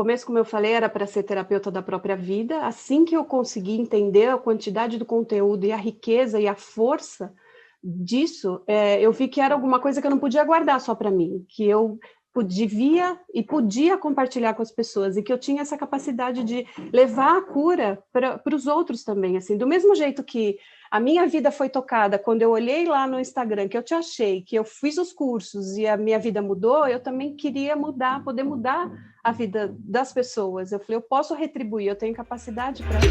começo, como eu falei, era para ser terapeuta da própria vida. Assim que eu consegui entender a quantidade do conteúdo e a riqueza e a força disso, eu vi que era alguma coisa que eu não podia guardar só para mim, que eu devia e podia compartilhar com as pessoas, e que eu tinha essa capacidade de levar a cura para os outros também, assim, do mesmo jeito que a minha vida foi tocada quando eu olhei lá no Instagram, que eu te achei, que eu fiz os cursos e a minha vida mudou, eu também queria mudar, poder mudar a vida das pessoas. Eu falei, eu posso retribuir, eu tenho capacidade para isso.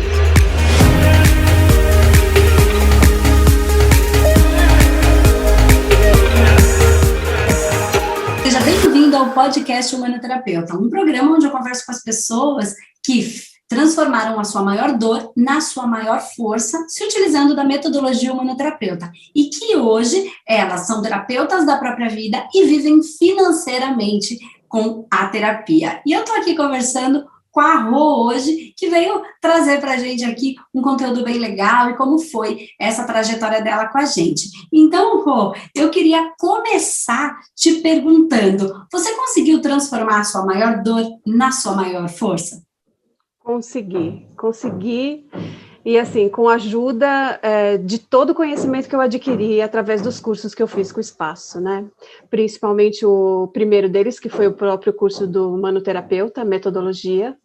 Seja bem-vindo ao podcast Humanoterapeuta, um programa onde eu converso com as pessoas que transformaram a sua maior dor na sua maior força, se utilizando da metodologia humanoterapeuta, e que hoje elas são terapeutas da própria vida e vivem financeiramente com a terapia. E eu estou aqui conversando com a Rô hoje, que veio trazer para a gente aqui um conteúdo bem legal e como foi essa trajetória dela com a gente. Então, Rô, eu queria começar te perguntando, você conseguiu transformar a sua maior dor na sua maior força? Consegui, e assim, com a ajuda de todo o conhecimento que eu adquiri através dos cursos que eu fiz com o Espaço, né? Principalmente o primeiro deles, que foi o próprio curso do Humanoterapeuta, Metodologia,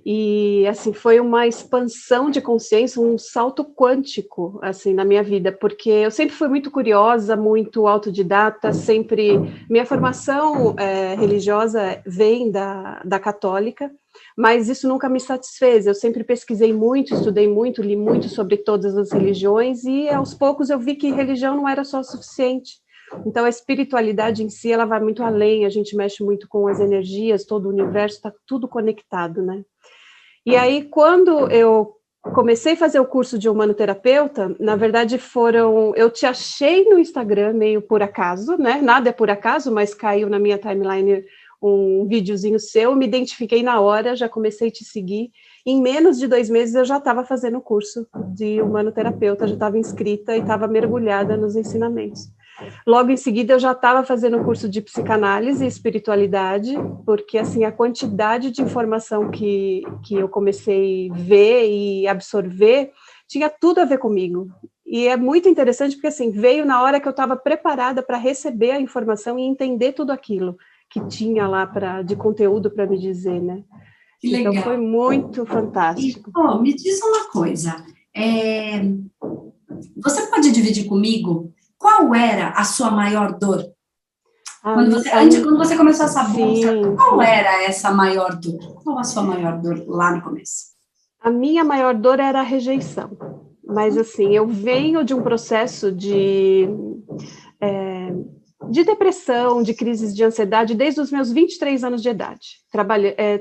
e assim, foi uma expansão de consciência, um salto quântico, assim, na minha vida, porque eu sempre fui muito curiosa, muito autodidata, sempre, minha formação religiosa vem da católica, mas isso nunca me satisfez. Eu sempre pesquisei muito, estudei muito, li muito sobre todas as religiões, e aos poucos eu vi que religião não era só o suficiente. Então a espiritualidade em si, ela vai muito além, a gente mexe muito com as energias, todo o universo está tudo conectado, né? E aí, quando eu comecei a fazer o curso de humanoterapeuta, na verdade eu te achei no Instagram meio por acaso, né? Nada é por acaso, mas caiu na minha timeline um videozinho seu, me identifiquei na hora, já comecei a te seguir. Em menos de 2 meses eu já estava fazendo o curso de humanoterapeuta, já estava inscrita e estava mergulhada nos ensinamentos. Logo em seguida eu já estava fazendo o curso de psicanálise e espiritualidade, porque assim, a quantidade de informação que eu comecei a ver e absorver tinha tudo a ver comigo. E é muito interessante porque assim, veio na hora que eu estava preparada para receber a informação e entender tudo aquilo que tinha lá de conteúdo para me dizer, né? Que legal. Então foi muito fantástico. E, me diz uma coisa, você pode dividir comigo qual era a sua maior dor? Quando você começou essa busca, qual era essa maior dor? Qual a sua maior dor lá no começo? A minha maior dor era a rejeição. Mas, assim, eu venho de um processo de depressão, de crises de ansiedade, desde os meus 23 anos de idade,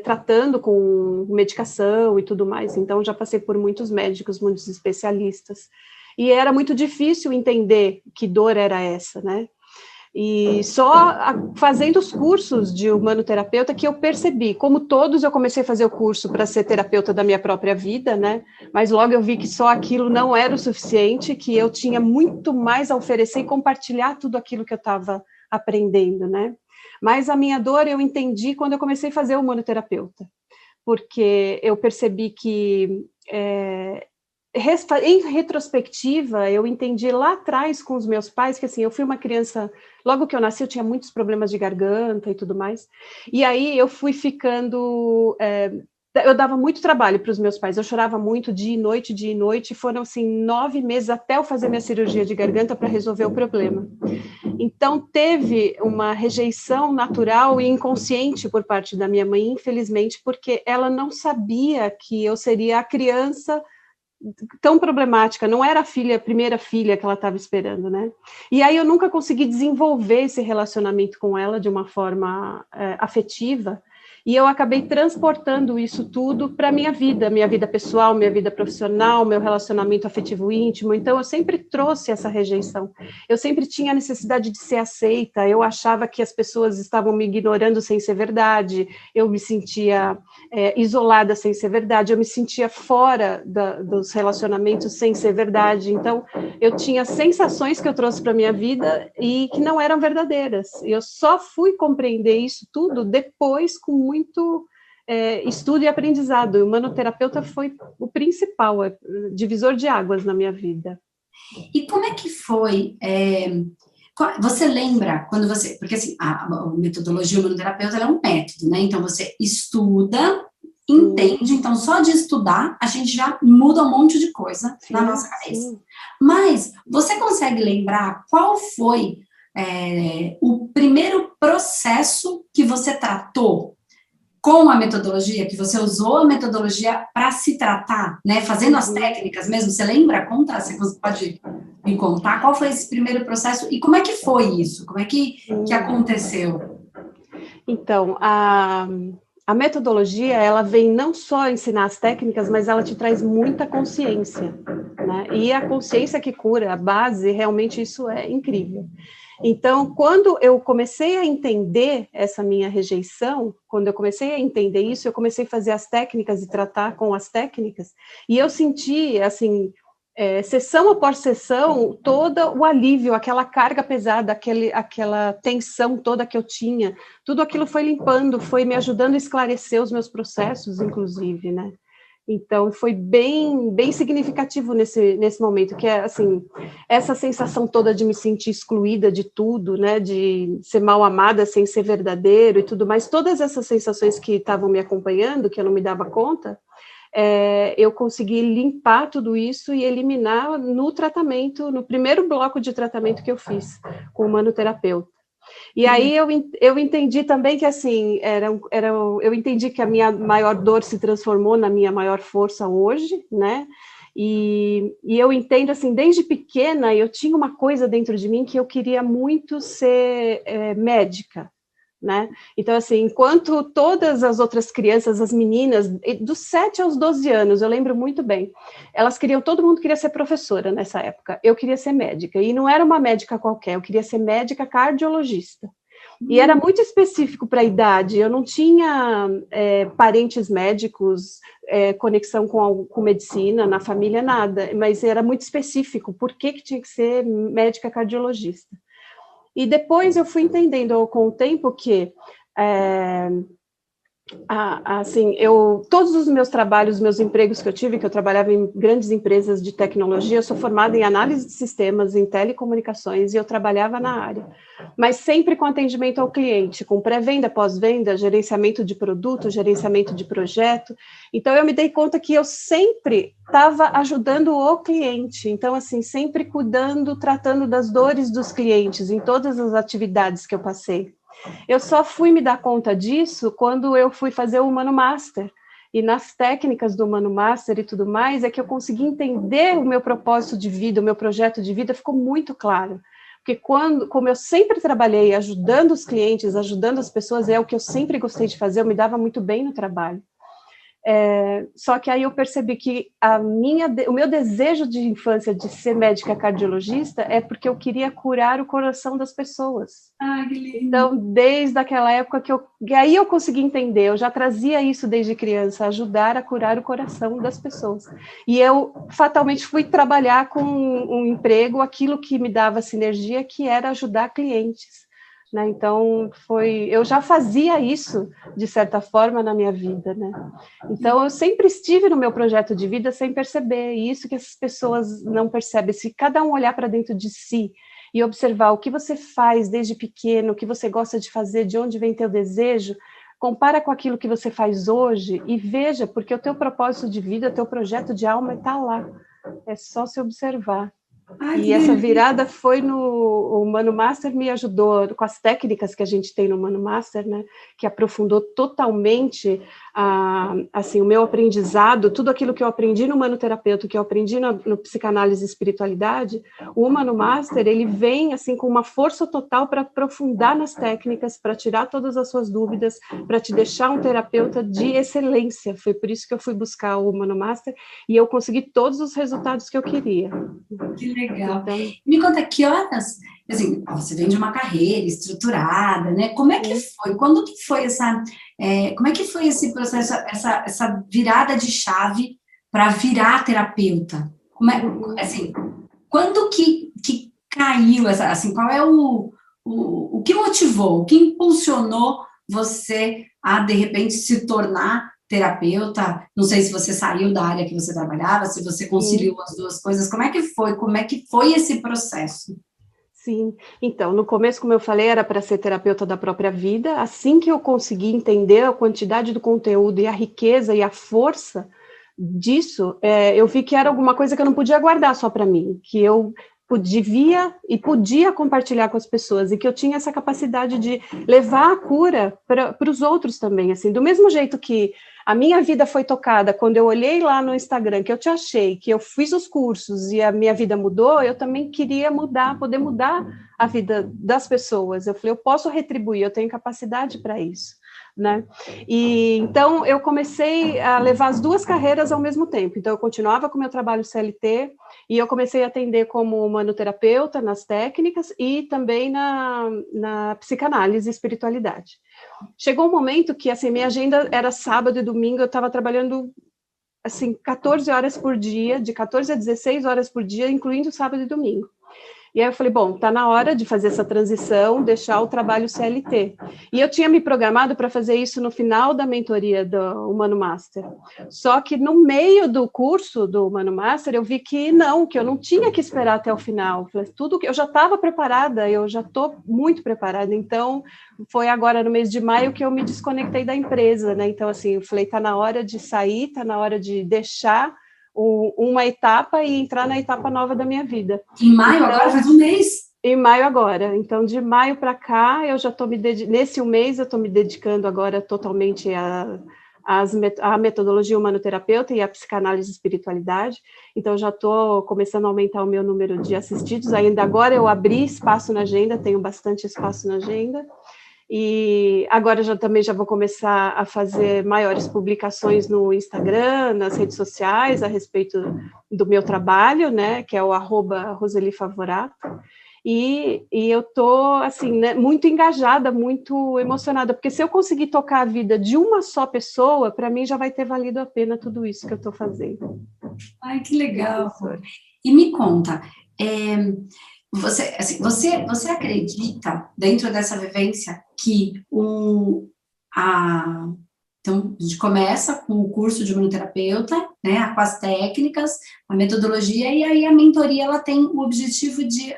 tratando com medicação e tudo mais. Então, já passei por muitos médicos, muitos especialistas, e era muito difícil entender que dor era essa, né? E só fazendo os cursos de humanoterapeuta que eu percebi, como todos eu comecei a fazer o curso para ser terapeuta da minha própria vida, né? Mas logo eu vi que só aquilo não era o suficiente, que eu tinha muito mais a oferecer e compartilhar tudo aquilo que eu estava aprendendo, né? Mas a minha dor eu entendi quando eu comecei a fazer o humanoterapeuta, porque eu percebi que em retrospectiva, eu entendi lá atrás com os meus pais que, assim, eu fui uma criança, logo que eu nasci, eu tinha muitos problemas de garganta e tudo mais, e aí eu fui ficando, eu dava muito trabalho para os meus pais, eu chorava muito dia e noite, foram, assim, 9 meses até eu fazer minha cirurgia de garganta para resolver o problema. Então, teve uma rejeição natural e inconsciente por parte da minha mãe, infelizmente, porque ela não sabia que eu seria a criança tão problemática, não era a primeira filha que ela estava esperando, né? E aí eu nunca consegui desenvolver esse relacionamento com ela de uma forma afetiva, e eu acabei transportando isso tudo para minha vida pessoal, minha vida profissional, meu relacionamento afetivo íntimo. Então eu sempre trouxe essa rejeição, eu sempre tinha a necessidade de ser aceita, eu achava que as pessoas estavam me ignorando sem ser verdade, eu me sentia isolada sem ser verdade, eu me sentia fora dos relacionamentos sem ser verdade. Então eu tinha sensações que eu trouxe para minha vida e que não eram verdadeiras. Eu só fui compreender isso tudo depois, com muito estudo e aprendizado. O humanoterapeuta foi o principal, divisor de águas na minha vida. E como é que foi? Você lembra quando você... Porque assim, a metodologia humanoterapeuta ela é um método, né? Então você estuda, entende, então só de estudar a gente já muda um monte de coisa na nossa cabeça. Sim. Mas você consegue lembrar qual foi o primeiro processo que você tratou com a metodologia, que você usou a metodologia para se tratar, né? Fazendo as técnicas mesmo, você lembra? Conta, você pode me contar qual foi esse primeiro processo e como é que foi isso? Como é que aconteceu? Então, a metodologia, ela vem não só ensinar as técnicas, mas ela te traz muita consciência, né? E a consciência que cura, a base, realmente isso é incrível. Então, quando eu comecei a entender essa minha rejeição, quando eu comecei a entender isso, eu comecei a fazer as técnicas e tratar com as técnicas, e eu senti, assim, sessão após sessão, todo o alívio, aquela carga pesada, aquela tensão toda que eu tinha, tudo aquilo foi limpando, foi me ajudando a esclarecer os meus processos, inclusive, né? Então, foi bem significativo nesse momento, que é, assim, essa sensação toda de me sentir excluída de tudo, né, de ser mal amada sem ser verdadeiro e tudo mais, todas essas sensações que estavam me acompanhando, que eu não me dava conta, eu consegui limpar tudo isso e eliminar no tratamento, no primeiro bloco de tratamento que eu fiz com o humanoterapeuta. E aí eu entendi também que, assim, eu entendi que a minha maior dor se transformou na minha maior força hoje, né? E eu entendo, assim, desde pequena, eu tinha uma coisa dentro de mim que eu queria muito ser médica, né? Então, assim, enquanto todas as outras crianças, as meninas, dos 7 aos 12 anos, eu lembro muito bem, todo mundo queria ser professora nessa época, eu queria ser médica, e não era uma médica qualquer, eu queria ser médica cardiologista, e era muito específico para a idade, eu não tinha parentes médicos, conexão com medicina, na família, nada, mas era muito específico, por que tinha que ser médica cardiologista. E depois eu fui entendendo com o tempo que, assim, todos os meus trabalhos, meus empregos que eu tive, que eu trabalhava em grandes empresas de tecnologia, eu sou formada em análise de sistemas, em telecomunicações, e eu trabalhava na área, mas sempre com atendimento ao cliente, com pré-venda, pós-venda, gerenciamento de produto, gerenciamento de projeto. Então, eu me dei conta que eu sempre estava ajudando o cliente, então, assim, sempre cuidando, tratando das dores dos clientes, em todas as atividades que eu passei. Eu só fui me dar conta disso quando eu fui fazer o Humano Master, e nas técnicas do Humano Master e tudo mais, é que eu consegui entender o meu propósito de vida, o meu projeto de vida ficou muito claro, porque como eu sempre trabalhei ajudando os clientes, ajudando as pessoas, é o que eu sempre gostei de fazer, eu me dava muito bem no trabalho. Só que aí eu percebi que o meu desejo de infância de ser médica cardiologista é porque eu queria curar o coração das pessoas. Ah, que lindo. Então, desde aquela época que aí eu consegui entender, eu já trazia isso desde criança, ajudar a curar o coração das pessoas. E eu fatalmente fui trabalhar com um emprego, aquilo que me dava sinergia, que era ajudar clientes. Né? Então, eu já fazia isso, de certa forma, na minha vida, né? Então, eu sempre estive no meu projeto de vida sem perceber, e isso que as pessoas não percebem. Se cada um olhar para dentro de si e observar o que você faz desde pequeno, o que você gosta de fazer, de onde vem teu desejo, compara com aquilo que você faz hoje e veja, porque o teu propósito de vida, o teu projeto de alma está lá. É só se observar. E essa virada foi o Humano Master me ajudou com as técnicas que a gente tem no Humano Master, né, que aprofundou totalmente assim, o meu aprendizado, tudo aquilo que eu aprendi no humanoterapeuta, que eu aprendi no psicanálise e espiritualidade. O Humano Master, ele vem assim com uma força total para aprofundar nas técnicas, para tirar todas as suas dúvidas, para te deixar um terapeuta de excelência. Foi por isso que eu fui buscar o Humano Master e eu consegui todos os resultados que eu queria. Que legal. Então, me conta, que horas, assim, você vem de uma carreira estruturada, né? Como é que foi? Quando que foi como é que foi esse processo, essa virada de chave para virar terapeuta? Assim, quando que caiu assim, qual é o que motivou, o que impulsionou você a, de repente, se tornar terapeuta? Não sei se você saiu da área que você trabalhava, se você conciliou as duas coisas, como é que foi? Como é que foi esse processo? Sim, então, no começo, como eu falei, era para ser terapeuta da própria vida. Assim que eu consegui entender a quantidade do conteúdo e a riqueza e a força disso, eu vi que era alguma coisa que eu não podia guardar só para mim, que eu devia e podia compartilhar com as pessoas, e que eu tinha essa capacidade de levar a cura para os outros também, assim, do mesmo jeito que a minha vida foi tocada quando eu olhei lá no Instagram, que eu te achei, que eu fiz os cursos e a minha vida mudou, eu também queria mudar, poder mudar a vida das pessoas. Eu falei, eu posso retribuir, eu tenho capacidade para isso, né? E então eu comecei a levar as duas carreiras ao mesmo tempo. Então eu continuava com o meu trabalho CLT e eu comecei a atender como humanoterapeuta nas técnicas e também na psicanálise e espiritualidade. Chegou um momento que assim, minha agenda era sábado e domingo, eu estava trabalhando assim 14 horas por dia, de 14 a 16 horas por dia, incluindo sábado e domingo. E aí eu falei, bom, está na hora de fazer essa transição, deixar o trabalho CLT. E eu tinha me programado para fazer isso no final da mentoria do Humano Master. Só que no meio do curso do Humano Master, eu vi que eu não tinha que esperar até o final. Tudo que eu já estava preparada, eu já estou muito preparada. Então, foi agora no mês de maio que eu me desconectei da empresa, né? Então, assim, eu falei, está na hora de sair, está na hora de deixar uma etapa e entrar na etapa nova da minha vida. Em maio, então, agora faz um mês? Em maio agora. Então, de maio para cá, eu já estou nesse mês, eu estou me dedicando agora totalmente à metodologia humanoterapeuta e à psicanálise e espiritualidade. Então, já estou começando a aumentar o meu número de assistidos. Ainda agora eu abri espaço na agenda, tenho bastante espaço na agenda. E agora também já vou começar a fazer maiores publicações no Instagram, nas redes sociais, a respeito do meu trabalho, né, que é o @RoseliFavorato. E eu estou, assim, né, muito engajada, muito emocionada, porque se eu conseguir tocar a vida de uma só pessoa, para mim já vai ter valido a pena tudo isso que eu estou fazendo. Ai, que legal! E me conta, você acredita, dentro dessa vivência, que então, a gente começa com o curso de humanoterapeuta, né, com as técnicas, a metodologia, e aí a mentoria ela tem o objetivo de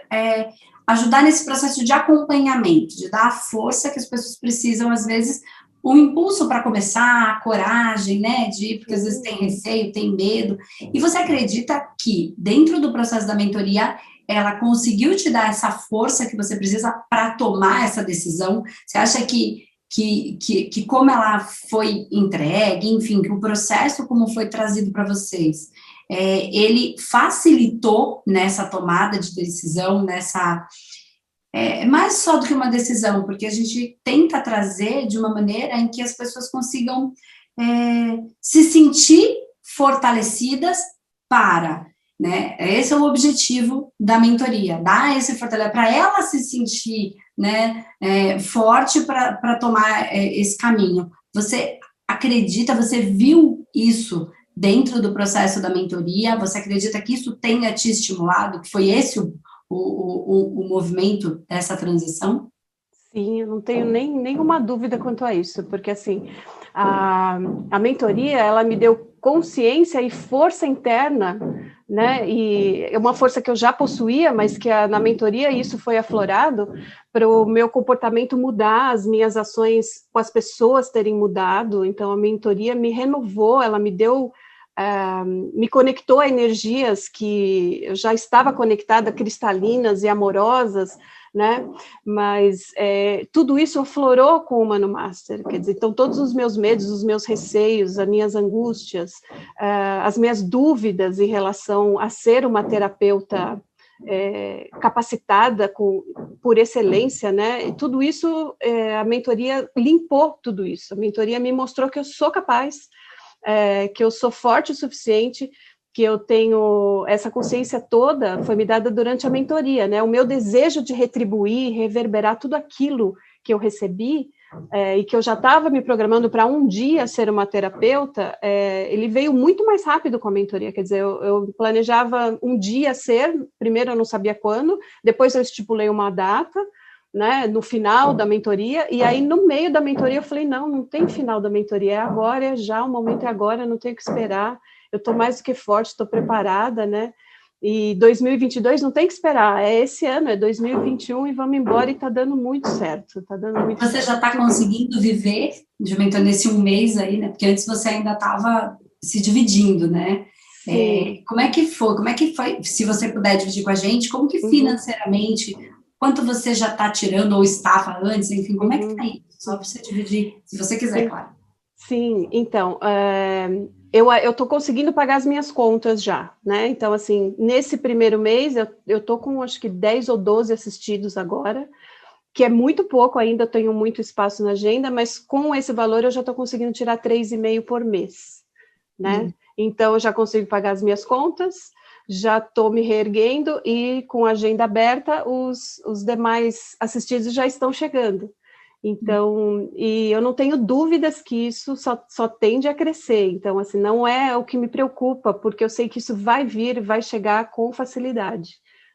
ajudar nesse processo de acompanhamento, de dar a força que as pessoas precisam, às vezes, um impulso para começar, a coragem, né, porque às vezes tem receio, tem medo. E você acredita que, dentro do processo da mentoria, ela conseguiu te dar essa força que você precisa para tomar essa decisão? Você acha que como ela foi entregue, enfim, que o processo como foi trazido para vocês, ele facilitou nessa tomada de decisão, mais só do que uma decisão, porque a gente tenta trazer de uma maneira em que as pessoas consigam se sentir fortalecidas né? Esse é o objetivo da mentoria, dar esse fortalecimento para ela se sentir, né, forte para tomar esse caminho. Você acredita, você viu isso dentro do processo da mentoria? Você acredita que isso tenha te estimulado, que foi esse o movimento dessa transição? Sim, eu não tenho nenhuma dúvida quanto a isso, porque assim, a mentoria, ela me deu consciência e força interna, né, e é uma força que eu já possuía, mas que na mentoria isso foi aflorado para o meu comportamento mudar, as minhas ações com as pessoas terem mudado. Então a mentoria me renovou, ela me deu, me conectou a energias que eu já estava conectada, cristalinas e amorosas, né? Mas tudo isso aflorou com o Humano Master, quer dizer, então todos os meus medos, os meus receios, as minhas angústias, as minhas dúvidas em relação a ser uma terapeuta capacitada por excelência, né? E tudo isso, a mentoria limpou tudo isso, a mentoria me mostrou que eu sou capaz, que eu sou forte o suficiente, que eu tenho essa consciência toda, foi me dada durante a mentoria, né? O meu desejo de retribuir, reverberar tudo aquilo que eu recebi, e que eu já estava me programando para um dia ser uma terapeuta, ele veio muito mais rápido com a mentoria. Quer dizer, eu planejava um dia ser, primeiro eu não sabia quando, depois eu estipulei uma data, né, no final da mentoria, e aí no meio da mentoria eu falei, não tem final da mentoria, é agora, é já, o momento é agora, não tenho que esperar, eu estou mais do que forte, estou preparada, né, e 2022 não tem que esperar, é esse ano, é 2021 e vamos embora, e está dando muito certo, está dando muito Você certo. já está conseguindo viver de mentor nesse um mês aí, né, porque antes você ainda estava se dividindo, né, como é que foi, se você puder dividir com a gente, como que financeiramente, quanto você já está tirando ou estava antes, enfim, como é que está isso? Só para você dividir, se você quiser, claro. Sim, então, eu estou conseguindo pagar as minhas contas já, né? Então, assim, nesse primeiro mês, eu estou com acho que 10 ou 12 assistidos agora, que é muito pouco ainda, eu tenho muito espaço na agenda, mas com esse valor eu já estou conseguindo tirar 3,5 por mês, né? Então, eu já consigo pagar as minhas contas, já estou me reerguendo e com a agenda aberta, os demais assistidos já estão chegando. Então, e eu não tenho dúvidas que isso só tende a crescer. Então, assim, não é o que me preocupa, porque eu sei que isso vai vir, vai chegar com facilidade,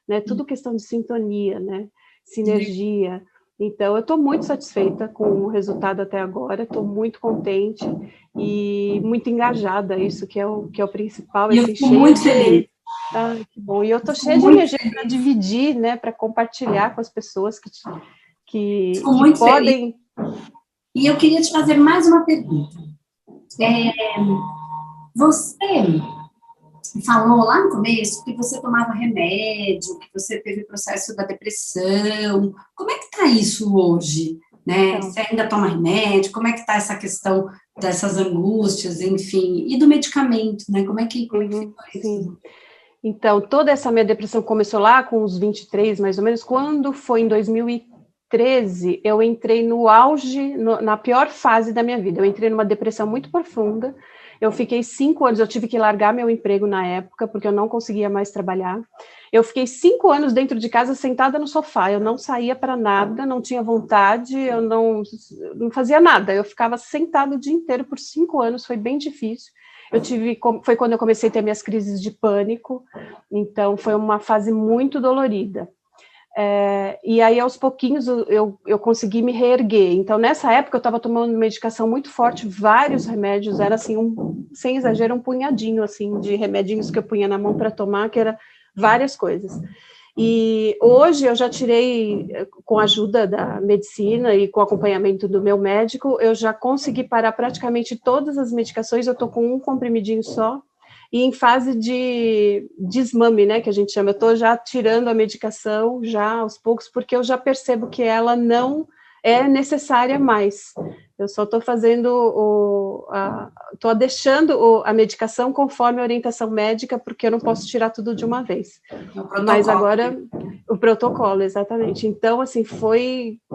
né? Tudo questão de sintonia, né? Sinergia. Então, eu estou muito satisfeita com o resultado até agora, estou muito contente e muito engajada, isso que é o principal. E eu fico muito feliz. Ai, que bom. E eu estou cheia de energia para dividir, né? Para compartilhar com as pessoas que podem... E eu queria te fazer mais uma pergunta. Você falou lá no começo que você tomava remédio, que você teve o processo da depressão. Como é que está isso hoje? Né? Então, você ainda toma remédio? Como é que está essa questão dessas angústias, enfim, e do medicamento, né? Como é que ficou isso? Sim. Então, toda essa minha depressão começou lá com os 23, mais ou menos, quando foi em 2013, eu entrei no auge, na pior fase da minha vida. Eu entrei numa depressão muito profunda. Eu fiquei 5 anos, eu tive que largar meu emprego na época, porque eu não conseguia mais trabalhar. Eu fiquei 5 anos dentro de casa, sentada no sofá. Eu não saía para nada, não tinha vontade, eu não fazia nada. Eu ficava sentada o dia inteiro por 5 anos, foi bem difícil. Foi quando eu comecei a ter minhas crises de pânico, então foi uma fase muito dolorida. E aí, aos pouquinhos, eu consegui me reerguer. Então, nessa época, eu estava tomando medicação muito forte, vários remédios, era assim, sem exagero, um punhadinho, assim, de remedinhos que eu punha na mão para tomar, que era várias coisas. E hoje eu já tirei, com a ajuda da medicina e com o acompanhamento do meu médico, eu já consegui parar praticamente todas as medicações, eu estou com um comprimidinho só, e em fase de desmame, né, que a gente chama, eu estou já tirando a medicação, já aos poucos, porque eu já percebo que ela não é necessária mais. Eu só estou fazendo, estou deixando a medicação conforme a orientação médica, porque eu não posso tirar tudo de uma vez. Mas agora, o protocolo, exatamente. Então, assim,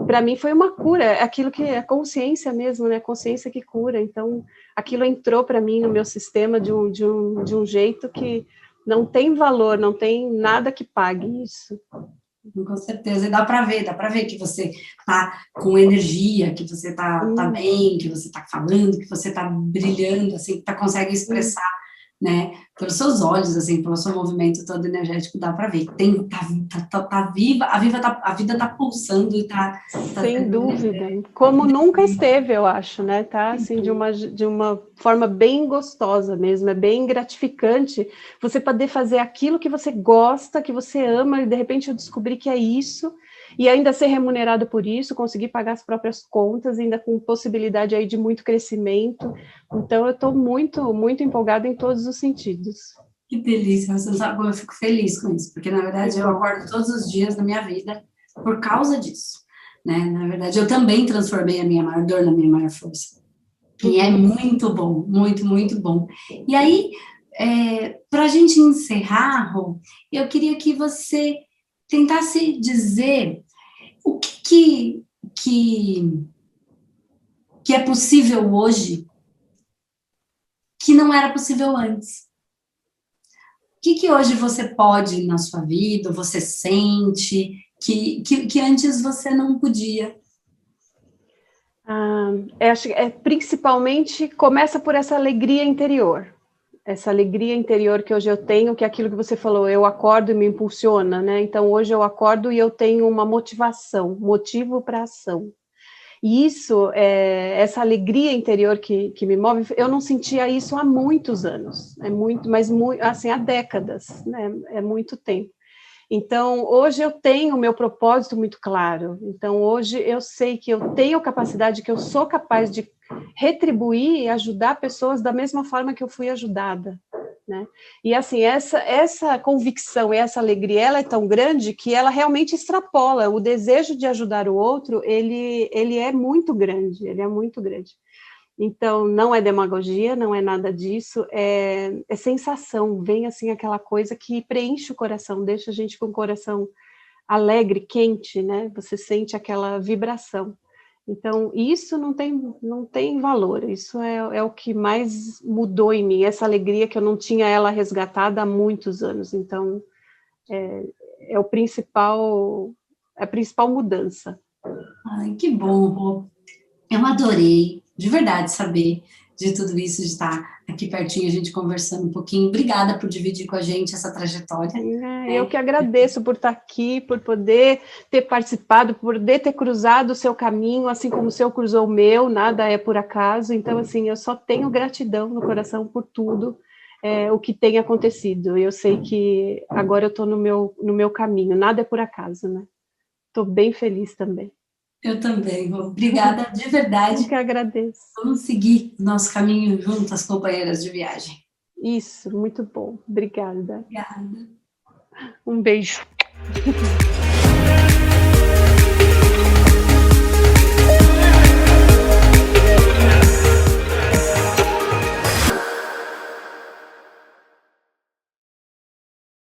para mim foi uma cura, é aquilo que é consciência mesmo, né? A consciência que cura. Então, aquilo entrou para mim no meu sistema de um jeito que não tem valor, não tem nada que pague isso. Com certeza, e dá para ver que você tá com energia, que você tá bem, que você tá falando, que você tá brilhando, assim, que consegue expressar, né, pelos seus olhos, assim, pelo seu movimento todo energético, dá para ver, tá viva, a vida tá pulsando e tá sem dúvida, como nunca esteve, eu acho, né, tá, assim, de uma forma bem gostosa mesmo, é bem gratificante você poder fazer aquilo que você gosta, que você ama, e de repente eu descobri que é isso, e ainda ser remunerado por isso, conseguir pagar as próprias contas, ainda com possibilidade aí de muito crescimento. Então, eu estou muito, muito empolgada em todos os sentidos. Que delícia, você não sabe como eu fico feliz com isso, porque, na verdade, eu acordo todos os dias da minha vida por causa disso, né? Na verdade, eu também transformei a minha maior dor na minha maior força. E é muito bom, muito, muito bom. E aí, para a gente encerrar, Rô, eu queria que você tentasse dizer o que é possível hoje que não era possível antes. O que hoje você pode na sua vida, você sente, que antes você não podia? Acho que principalmente começa por essa alegria interior. essa alegria interior que hoje eu tenho, que é aquilo que você falou, eu acordo e me impulsiona, né? Então, hoje eu acordo e eu tenho uma motivação, motivo para ação. E isso, essa alegria interior que me move, eu não sentia isso há muitos anos, mas assim, há décadas, né? É muito tempo. Então, hoje eu tenho o meu propósito muito claro. Então, hoje eu sei que eu tenho capacidade, que eu sou capaz de retribuir e ajudar pessoas da mesma forma que eu fui ajudada, né? E assim, essa convicção e essa alegria, ela é tão grande que ela realmente extrapola. O desejo de ajudar o outro, ele é muito grande, ele é muito grande. Então, não é demagogia, não é nada disso, é sensação, vem assim aquela coisa que preenche o coração, deixa a gente com o coração alegre, quente, né? Você sente aquela vibração. Então, isso não tem valor, isso é o que mais mudou em mim, essa alegria que eu não tinha ela resgatada há muitos anos. Então, é a principal mudança. Ai, que bom, Rô. Eu adorei, de verdade, saber de tudo isso, de estar aqui pertinho, a gente conversando um pouquinho. Obrigada por dividir com a gente essa trajetória. Eu que agradeço por estar aqui, por poder ter participado, por poder ter cruzado o seu caminho, assim como o seu cruzou o meu, nada é por acaso. Então, assim, eu só tenho gratidão no coração por tudo o que tem acontecido. Eu sei que agora eu estou no meu caminho, nada é por acaso, né? Estou bem feliz também. Eu também, Rô. Obrigada de verdade. Eu que agradeço. Vamos seguir o nosso caminho juntas, companheiras de viagem. Isso, muito bom. Obrigada. Obrigada. Um beijo.